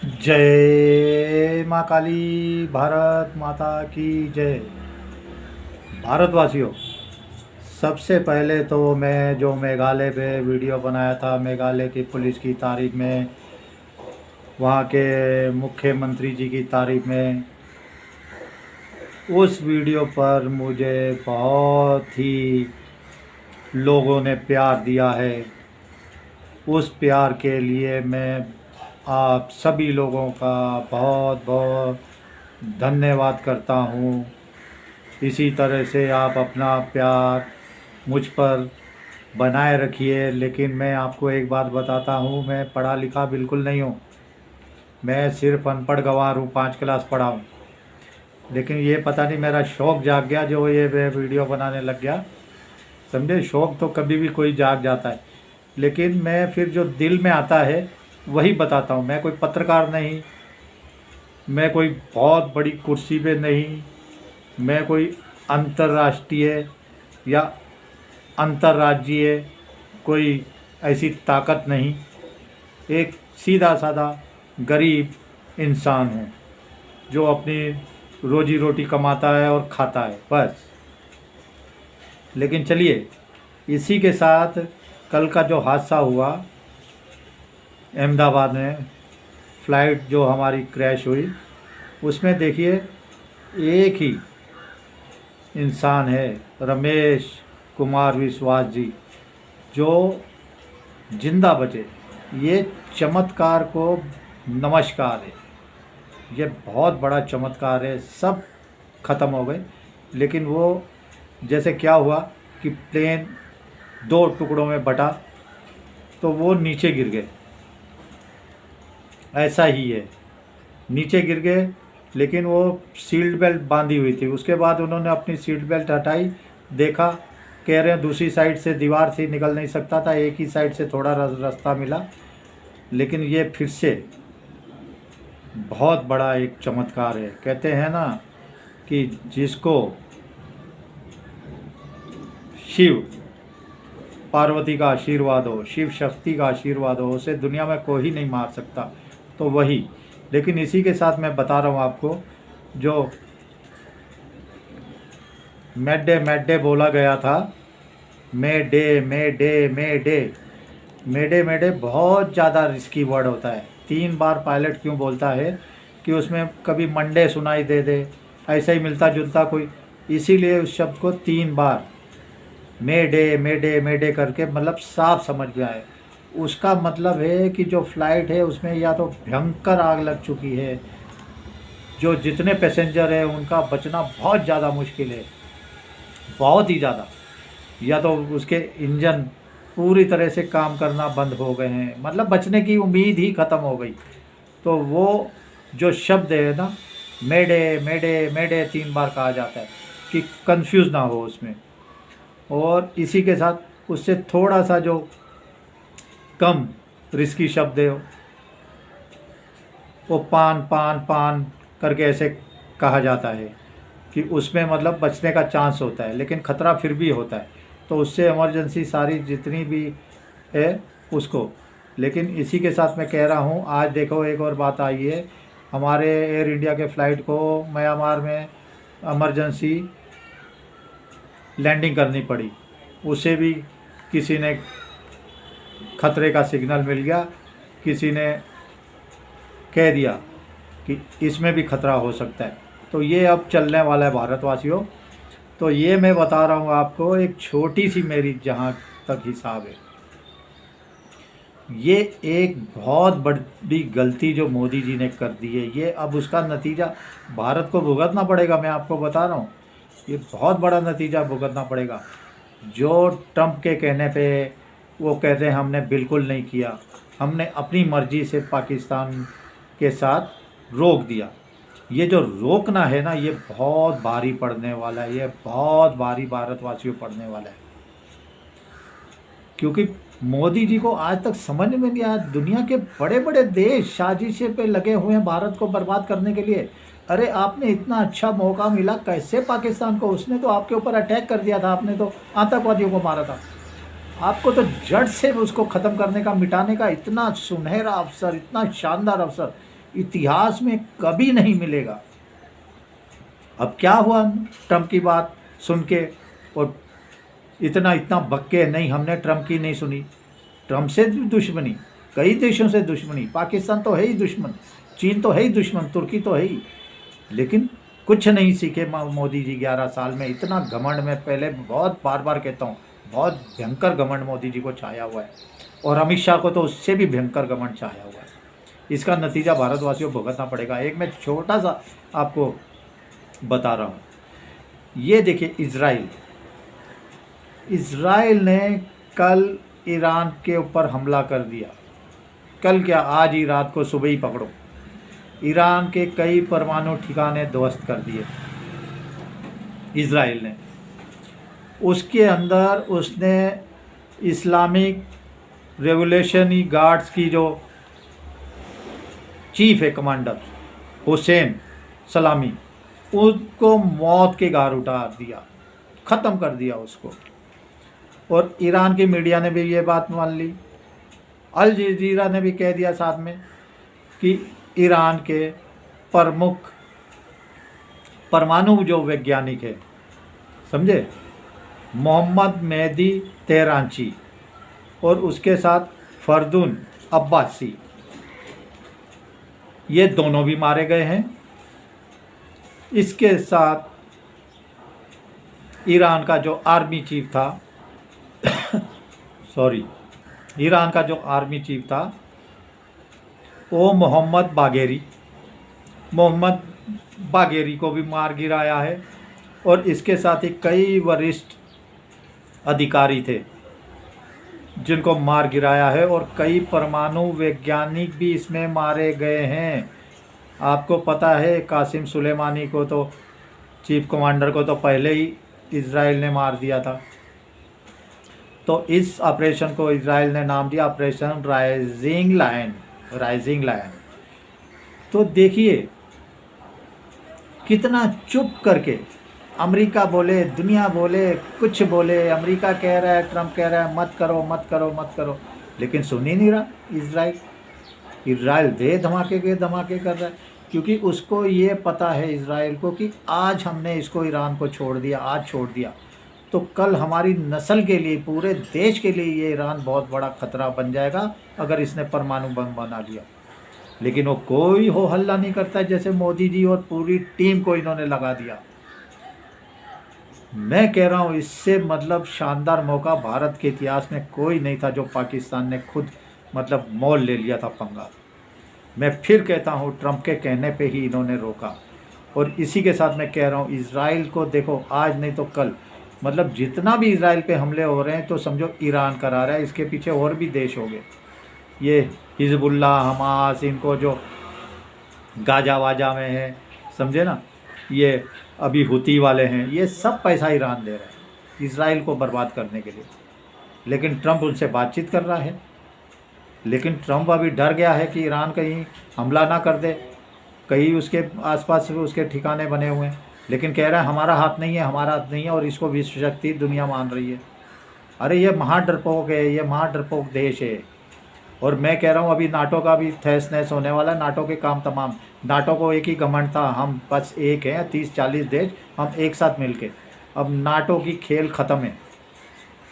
जय माँ काली। भारत माता की जय। भारतवासियों, सबसे पहले तो मैं जो मेघालय पे वीडियो बनाया था, मेघालय की पुलिस की तारीफ में, वहाँ के मुख्यमंत्री जी की तारीफ में, उस वीडियो पर मुझे बहुत ही लोगों ने प्यार दिया है। उस प्यार के लिए मैं आप सभी लोगों का बहुत बहुत धन्यवाद करता हूँ। इसी तरह से आप अपना प्यार मुझ पर बनाए रखिए। लेकिन मैं आपको एक बात बताता हूँ, मैं पढ़ा लिखा बिल्कुल नहीं हूँ। मैं सिर्फ अनपढ़ गंवार हूँ, 5 क्लास पढ़ा हूँ। लेकिन ये पता नहीं मेरा शौक़ जाग गया, जो ये मैं वीडियो बनाने लग गया। समझे, शौक़ तो कभी भी कोई जाग जाता है, लेकिन मैं फिर जो दिल में आता है वही बताता हूँ। मैं कोई पत्रकार नहीं, मैं कोई बहुत बड़ी कुर्सी पे नहीं, मैं कोई अंतर्राष्ट्रीय या अंतर्राज्यीय कोई ऐसी ताकत नहीं। एक सीधा साधा गरीब इंसान हूँ जो अपनी रोजी रोटी कमाता है और खाता है, बस। लेकिन चलिए, इसी के साथ कल का जो हादसा हुआ अहमदाबाद में, फ़्लाइट जो हमारी क्रैश हुई, उसमें देखिए एक ही इंसान है, रमेश कुमार विश्वास जी, जो जिंदा बचे। ये चमत्कार को नमस्कार है। ये बहुत बड़ा चमत्कार है। सब ख़त्म हो गए, लेकिन वो जैसे क्या हुआ कि प्लेन 2 टुकड़ों में बटा तो वो नीचे गिर गए, ऐसा ही है। नीचे गिर गए, लेकिन वो सीट बेल्ट बांधी हुई थी। उसके बाद उन्होंने अपनी सीट बेल्ट हटाई, देखा, कह रहे हैं दूसरी साइड से दीवार थी, निकल नहीं सकता था, एक ही साइड से थोड़ा रास्ता मिला। लेकिन ये फिर से बहुत बड़ा एक चमत्कार है। कहते हैं ना कि जिसको शिव पार्वती का आशीर्वाद हो, शिव शक्ति का आशीर्वाद हो, उसे दुनिया में कोई नहीं मार सकता, तो वही। लेकिन इसी के साथ मैं बता रहा हूँ आपको, जो मैडे मैडे बोला गया था, मेडे मेडे मेडे मेडे मेडे बहुत ज़्यादा रिस्की वर्ड होता है। 3 बार पायलट क्यों बोलता है कि उसमें कभी मंडे सुनाई दे दे, ऐसा ही मिलता जुलता कोई, इसीलिए उस शब्द को 3 बार मेडे मेडे मेडे करके मतलब साफ समझ में आए। उसका मतलब है कि जो फ़्लाइट है उसमें या तो भयंकर आग लग चुकी है, जो जितने पैसेंजर हैं उनका बचना बहुत ज़्यादा मुश्किल है, बहुत ही ज़्यादा। या तो उसके इंजन पूरी तरह से काम करना बंद हो गए हैं, मतलब बचने की उम्मीद ही ख़त्म हो गई। तो वो जो शब्द है ना, मेडे मेडे मेडे 3 बार कहा जाता है कि कंफ्यूज ना हो उसमें। और इसी के साथ उससे थोड़ा सा जो कम रिस्की शब्द है, वो पान पान पान करके ऐसे कहा जाता है कि उसमें मतलब बचने का चांस होता है, लेकिन ख़तरा फिर भी होता है। तो उससे इमरजेंसी सारी जितनी भी है उसको। लेकिन इसी के साथ मैं कह रहा हूँ, आज देखो एक और बात आई है, हमारे एयर इंडिया के फ़्लाइट को म्यांमार में इमरजेंसी लैंडिंग करनी पड़ी। उसे भी किसी ने खतरे का सिग्नल मिल गया, किसी ने कह दिया कि इसमें भी खतरा हो सकता है। तो ये अब चलने वाला है भारतवासियों। तो ये मैं बता रहा हूँ आपको, एक छोटी सी मेरी जहाँ तक हिसाब है, ये एक बहुत बड़ी गलती जो मोदी जी ने कर दी है, ये अब उसका नतीजा भारत को भुगतना पड़ेगा। मैं आपको बता रहा हूँ, ये बहुत बड़ा नतीजा भुगतना पड़ेगा। जो ट्रंप के कहने पे वो कहते हैं हमने बिल्कुल नहीं किया, हमने अपनी मर्ज़ी से पाकिस्तान के साथ रोक दिया। ये जो रोकना है ना, ये बहुत भारी पड़ने वाला है, ये बहुत भारी भारतवासियों पड़ने वाला है। क्योंकि मोदी जी को आज तक समझ में नहीं आया, दुनिया के बड़े बड़े देश साजिशें पे लगे हुए हैं भारत को बर्बाद करने के लिए। अरे आपने इतना अच्छा मौका मिला, कैसे पाकिस्तान को, उसने तो आपके ऊपर अटैक कर दिया था, आपने तो आतंकवादियों को मारा था। आपको तो जड़ से उसको ख़त्म करने का, मिटाने का इतना सुनहरा अवसर, इतना शानदार अवसर, इतिहास में कभी नहीं मिलेगा। अब क्या हुआ, ट्रंप की बात सुन के और इतना बक्के नहीं, हमने ट्रंप की नहीं सुनी। ट्रंप से दुश्मनी, कई देशों से दुश्मनी, पाकिस्तान तो है ही दुश्मन, चीन तो है ही दुश्मन, तुर्की तो है ही, लेकिन कुछ नहीं सीखे मोदी जी 11 साल में। इतना घमंड, मैं पहले बहुत बार कहता हूँ, बहुत भयंकर घमंड मोदी जी को छाया हुआ है, और अमित शाह को तो उससे भी भयंकर घमंड छाया हुआ है। इसका नतीजा भारतवासियों को भुगतना पड़ेगा। एक मैं छोटा सा आपको बता रहा हूँ, ये देखिए इज़राइल ने कल ईरान के ऊपर हमला कर दिया। कल क्या, आज ही रात को सुबह ही पकड़ो, ईरान के कई परमाणु ठिकाने ध्वस्त कर दिए इज़राइल ने। उसके अंदर उसने इस्लामिक रेवोल्यूशनरी गार्ड्स की जो चीफ है कमांडर हुसैन सलामी, उसको मौत के घाट उतार दिया, ख़त्म कर दिया उसको। और ईरान की मीडिया ने भी ये बात मान ली, अल जज़ीरा ने भी कह दिया साथ में कि ईरान के प्रमुख परमाणु जो वैज्ञानिक है, समझे, मोहम्मद मेहदी तेहरानची और उसके साथ फरदून अब्बासी, ये दोनों भी मारे गए हैं। इसके साथ ईरान का जो आर्मी चीफ था ईरान का जो आर्मी चीफ था वो मोहम्मद बागेरी को भी मार गिराया है। और इसके साथ ही कई वरिष्ठ अधिकारी थे जिनको मार गिराया है, और कई परमाणु वैज्ञानिक भी इसमें मारे गए हैं। आपको पता है कासिम सुलेमानी को तो, चीफ कमांडर को तो पहले ही इज़राइल ने मार दिया था। तो इस ऑपरेशन को इज़राइल ने नाम दिया ऑपरेशन राइजिंग लायन। तो देखिए कितना चुप करके अमेरिका बोले, दुनिया बोले, कुछ बोले, अमेरिका कह रहा है, ट्रंप कह रहा है मत करो मत करो मत करो, लेकिन सुन ही नहीं रहा इज़राइल दे धमाके के धमाके कर रहा है, क्योंकि उसको ये पता है इज़राइल को कि आज हमने इसको ईरान को छोड़ दिया, आज छोड़ दिया तो कल हमारी नस्ल के लिए, पूरे देश के लिए ये ईरान बहुत बड़ा खतरा बन जाएगा अगर इसने परमाणु बम बना लिया। लेकिन वो कोई हो हल्ला नहीं करता, जैसे मोदी जी और पूरी टीम को इन्होंने लगा दिया। मैं कह रहा हूँ इससे मतलब शानदार मौका भारत के इतिहास में कोई नहीं था, जो पाकिस्तान ने खुद मतलब मोल ले लिया था पंगा। मैं फिर कहता हूँ ट्रंप के कहने पे ही इन्होंने रोका। और इसी के साथ मैं कह रहा हूँ इज़राइल को देखो, आज नहीं तो कल, मतलब जितना भी इज़राइल पे हमले हो रहे हैं तो समझो ईरान करा रहा है, इसके पीछे और भी देश हो गए, ये हिजबुल्लाह, हमास, इनको जो गाजा वाजा में है, समझे ना, ये अभी हुती वाले हैं, ये सब पैसा ईरान दे रहा है इज़राइल को बर्बाद करने के लिए। लेकिन ट्रंप उनसे बातचीत कर रहा है, लेकिन ट्रंप अभी डर गया है कि ईरान कहीं हमला ना कर दे, कहीं उसके आसपास उसके ठिकाने बने हुए हैं, लेकिन कह रहा है हमारा हाथ नहीं है, हमारा हाथ नहीं है, और इसको विश्व शक्ति दुनिया मान रही है। अरे ये महाडरपोक है, ये महाडरपोक देश है। और मैं कह रहा हूँ अभी नाटो का भी तहस नहस होने वाला है, नाटो के काम तमाम। नाटो को एक ही घमंड था, हम बस एक हैं, 30-40 देश हम एक साथ मिलके। अब नाटो की खेल ख़त्म है,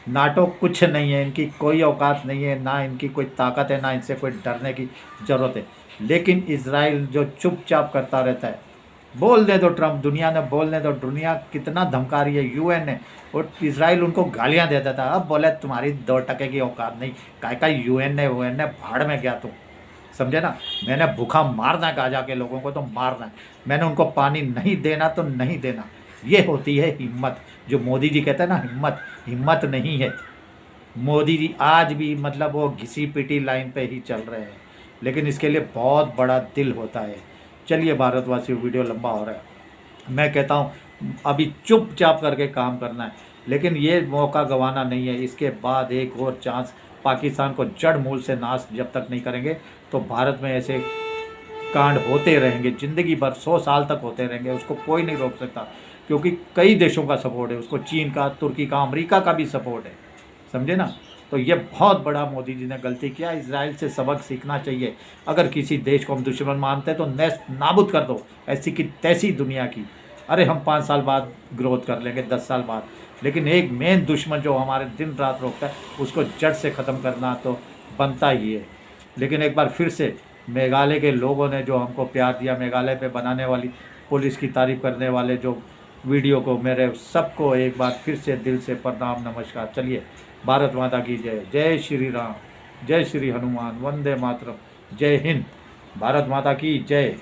नाटो कुछ नहीं है, इनकी कोई औकात नहीं है, ना इनकी कोई ताकत है, ना इनसे कोई डरने की ज़रूरत है। लेकिन इज़राइल जो चुपचाप करता रहता है, बोल दे दो ट्रंप, दुनिया ने बोलने दो, दुनिया कितना धमका रही है, यूएन ने, और इज़राइल उनको गालियां देता था। अब बोले तुम्हारी 2% की औकात नहीं, का यूएन ने भाड़ में गया तुम, समझे ना। मैंने भूखा मारना है गाजा के लोगों को तो मारना है, मैंने उनको पानी नहीं देना तो नहीं देना। ये होती है हिम्मत, जो मोदी जी कहते हैं ना, हिम्मत नहीं है। मोदी जी आज भी मतलब वो घिसी पिटी लाइन पे ही चल रहे हैं, लेकिन इसके लिए बहुत बड़ा दिल होता है। चलिए भारतवासियों, वीडियो लंबा हो रहा है, मैं कहता हूँ अभी चुपचाप करके काम करना है, लेकिन ये मौका गंवाना नहीं है। इसके बाद एक और चांस, पाकिस्तान को जड़ मूल से नाश जब तक नहीं करेंगे तो भारत में ऐसे कांड होते रहेंगे, ज़िंदगी भर 100 साल तक होते रहेंगे, उसको कोई नहीं रोक सकता, क्योंकि कई देशों का सपोर्ट है उसको, चीन का, तुर्की का, अमेरिका का भी सपोर्ट है, समझे ना। तो ये बहुत बड़ा मोदी जी ने गलती किया। इजराइल से सबक सीखना चाहिए। अगर किसी देश को हम दुश्मन मानते हैं तो नेस्त नाबूद कर दो, ऐसी की तैसी दुनिया की। अरे हम 5 साल बाद ग्रोथ कर लेंगे, 10 साल बाद, लेकिन एक मेन दुश्मन जो हमारे दिन रात रोकता है उसको जड़ से ख़त्म करना तो बनता ही है। लेकिन एक बार फिर से मेघालय के लोगों ने जो हमको प्यार दिया, मेघालय पे बनाने वाली पुलिस की तारीफ़ करने वाले जो वीडियो को, मेरे सबको एक बार फिर से दिल से प्रणाम नमस्कार। चलिए, भारत माता की जय। जय श्री राम, जय श्री हनुमान, वंदे मातरम, जय हिंद, भारत माता की जय।